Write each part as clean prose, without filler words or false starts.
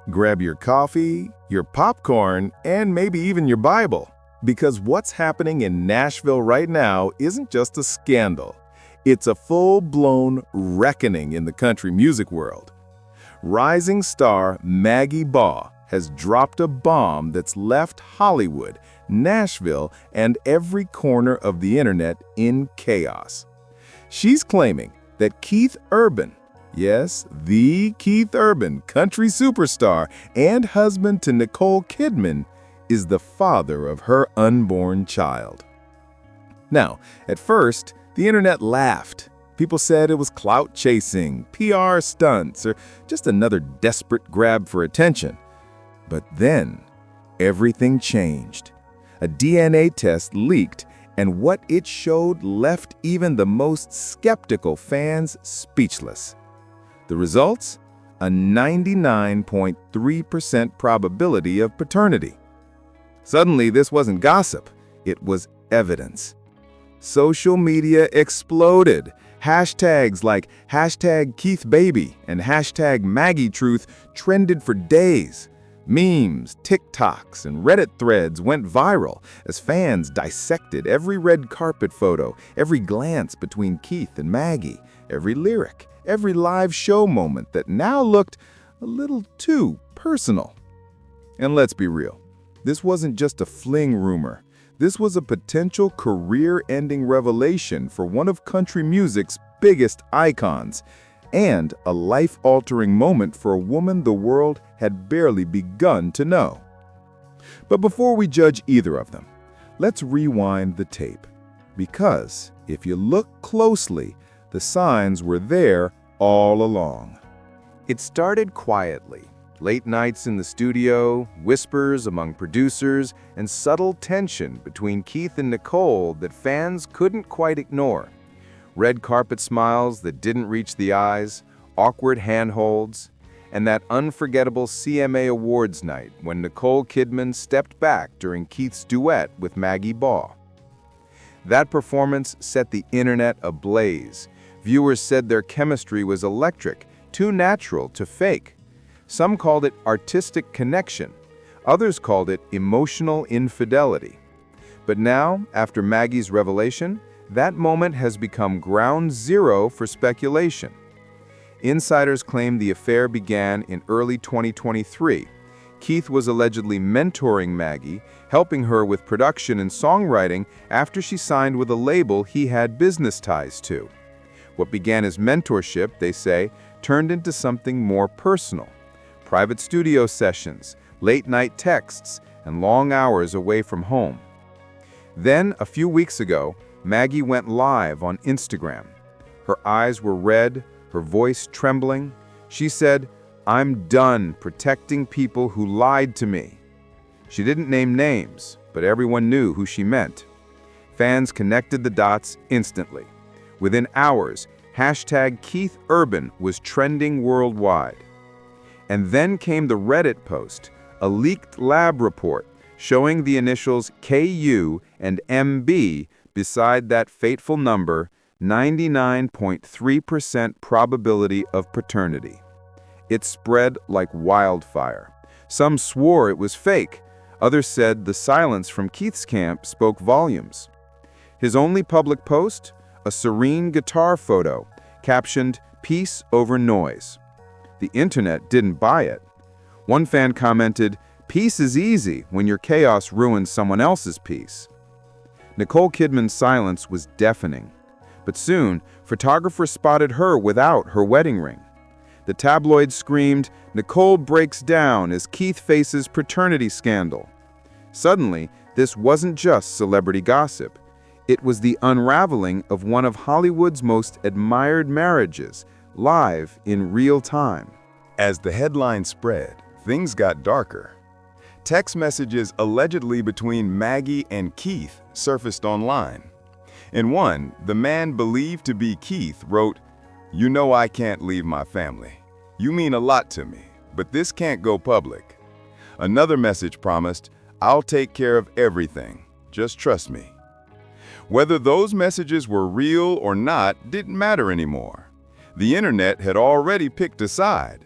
Grab your coffee, your popcorn, and maybe even your Bible. Because what's happening in Nashville right now isn't just a scandal. It's a full-blown reckoning in the country music world. Rising star Maggie Baugh has dropped a bomb that's left Hollywood, Nashville, and every corner of the internet in chaos. She's claiming that Keith Urban, yes, the Keith Urban, country superstar and husband to Nicole Kidman, is the father of her unborn child. Now, at first, the internet laughed. People said it was clout chasing, PR stunts, or just another desperate grab for attention. But then, everything changed. A DNA test leaked, and what it showed left even the most skeptical fans speechless. The results? A 99.3% probability of paternity. Suddenly, this wasn't gossip, it was evidence. Social media exploded. Hashtags like #KeithBaby and #MaggieTruth trended for days. Memes, TikToks, and Reddit threads went viral as fans dissected every red carpet photo, every glance between Keith and Maggie, every lyric, every live show moment that now looked a little too personal. And let's be real, this wasn't just a fling rumor. This was a potential career-ending revelation for one of country music's biggest icons, and a life-altering moment for a woman the world had barely begun to know. But before we judge either of them, let's rewind the tape. Because if you look closely, the signs were there all along. It started quietly. Late nights in the studio, whispers among producers, and subtle tension between Keith and Nicole that fans couldn't quite ignore. Red carpet smiles that didn't reach the eyes, awkward handholds, and that unforgettable CMA Awards night when Nicole Kidman stepped back during Keith's duet with Maggie Baugh. That performance set the internet ablaze. Viewers said their chemistry was electric, too natural to fake. Some called it artistic connection. Others called it emotional infidelity. But now, after Maggie's revelation, that moment has become ground zero for speculation. Insiders claim the affair began in early 2023. Keith was allegedly mentoring Maggie, helping her with production and songwriting after she signed with a label he had business ties to. What began as mentorship, they say, turned into something more personal. Private studio sessions, late-night texts, and long hours away from home. Then, a few weeks ago, Maggie went live on Instagram. Her eyes were red, her voice trembling. She said, "I'm done protecting people who lied to me." She didn't name names, but everyone knew who she meant. Fans connected the dots instantly. Within hours, #KeithUrban was trending worldwide. And then came the Reddit post, a leaked lab report showing the initials KU and MB beside that fateful number, 99.3% probability of paternity. It spread like wildfire. Some swore it was fake. Others said the silence from Keith's camp spoke volumes. His only public post? A serene guitar photo, captioned, "Peace over noise." The internet didn't buy it. One fan commented, "Peace is easy when your chaos ruins someone else's peace." Nicole Kidman's silence was deafening. But soon, photographers spotted her without her wedding ring. The tabloids screamed, "Nicole breaks down as Keith faces paternity scandal." Suddenly, this wasn't just celebrity gossip. It was the unraveling of one of Hollywood's most admired marriages, live in real time. As the headline spread, things got darker. Text messages allegedly between Maggie and Keith surfaced online. In one, the man believed to be Keith wrote, "You know I can't leave my family. You mean a lot to me, but this can't go public." Another message promised, "I'll take care of everything. Just trust me." Whether those messages were real or not didn't matter anymore. The internet had already picked a side.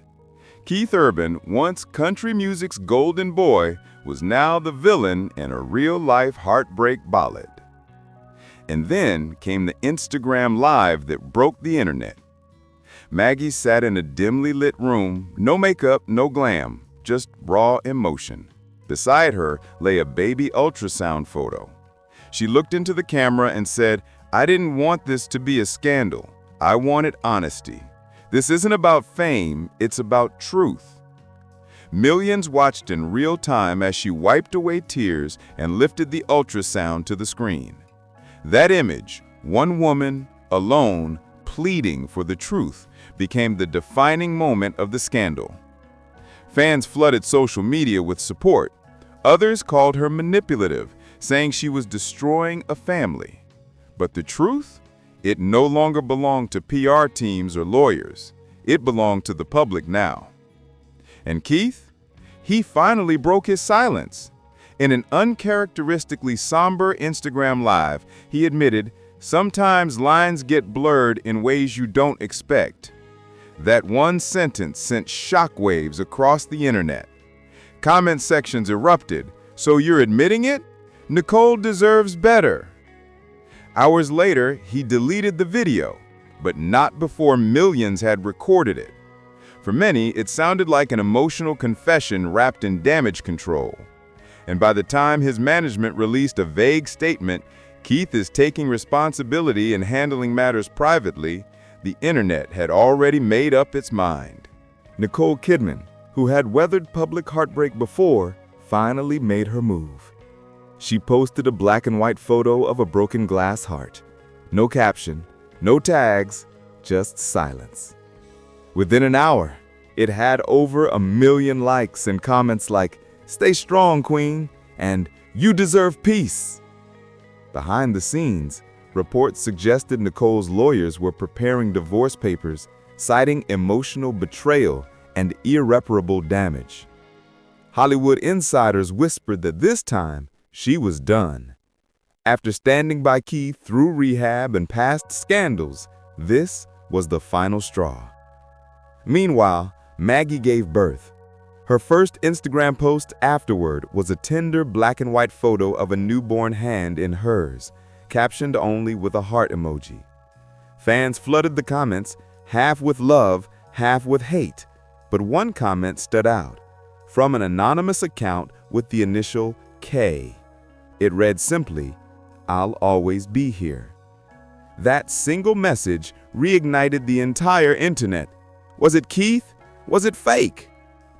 Keith Urban, once country music's golden boy, was now the villain in a real-life heartbreak ballad. And then came the Instagram Live that broke the internet. Maggie sat in a dimly lit room, no makeup, no glam, just raw emotion. Beside her lay a baby ultrasound photo. She looked into the camera and said, "I didn't want this to be a scandal. I wanted honesty. This isn't about fame, it's about truth." Millions watched in real time as she wiped away tears and lifted the ultrasound to the screen. That image, one woman, alone, pleading for the truth, became the defining moment of the scandal. Fans flooded social media with support. Others called her manipulative, saying she was destroying a family. But the truth? It no longer belonged to PR teams or lawyers. It belonged to the public now. And Keith? He finally broke his silence. In an uncharacteristically somber Instagram Live, he admitted, "Sometimes lines get blurred in ways you don't expect." That one sentence sent shockwaves across the internet. Comment sections erupted. "So you're admitting it? Nicole deserves better." Hours later, he deleted the video, but not before millions had recorded it. For many, it sounded like an emotional confession wrapped in damage control. And by the time his management released a vague statement, "Keith is taking responsibility and handling matters privately," the internet had already made up its mind. Nicole Kidman, who had weathered public heartbreak before, finally made her move. She posted a black and white photo of a broken glass heart. No caption, no tags, just silence. Within an hour, it had over 1 million likes and comments like, "Stay strong, Queen," and "You deserve peace." Behind the scenes, reports suggested Nicole's lawyers were preparing divorce papers, citing emotional betrayal and irreparable damage. Hollywood insiders whispered that this time, she was done. After standing by Keith through rehab and past scandals, this was the final straw. Meanwhile, Maggie gave birth. Her first Instagram post afterward was a tender black and white photo of a newborn hand in hers, captioned only with a heart emoji. Fans flooded the comments, half with love, half with hate, but one comment stood out, from an anonymous account with the initial K. It read simply, "I'll always be here." That single message reignited the entire internet. Was it Keith? Was it fake?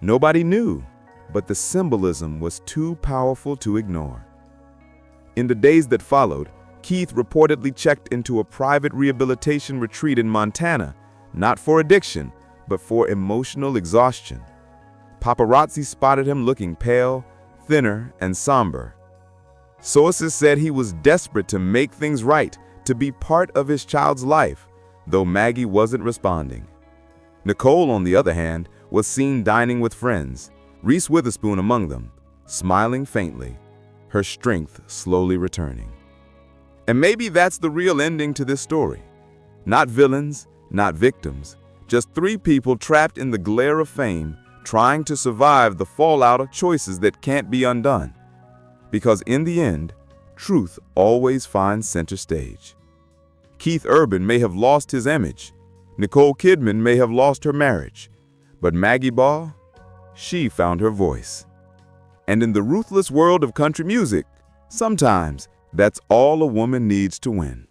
Nobody knew, but the symbolism was too powerful to ignore. In the days that followed, Keith reportedly checked into a private rehabilitation retreat in Montana, not for addiction, but for emotional exhaustion. Paparazzi spotted him looking pale, thinner, and somber. Sources said he was desperate to make things right, to be part of his child's life, though Maggie wasn't responding. Nicole, on the other hand, was seen dining with friends, Reese Witherspoon among them, smiling faintly, her strength slowly returning. And maybe that's the real ending to this story. Not villains, not victims, just 3 people trapped in the glare of fame, trying to survive the fallout of choices that can't be undone. Because in the end, truth always finds center stage. Keith Urban may have lost his image. Nicole Kidman may have lost her marriage. But Maggie Baugh, she found her voice. And in the ruthless world of country music, sometimes that's all a woman needs to win.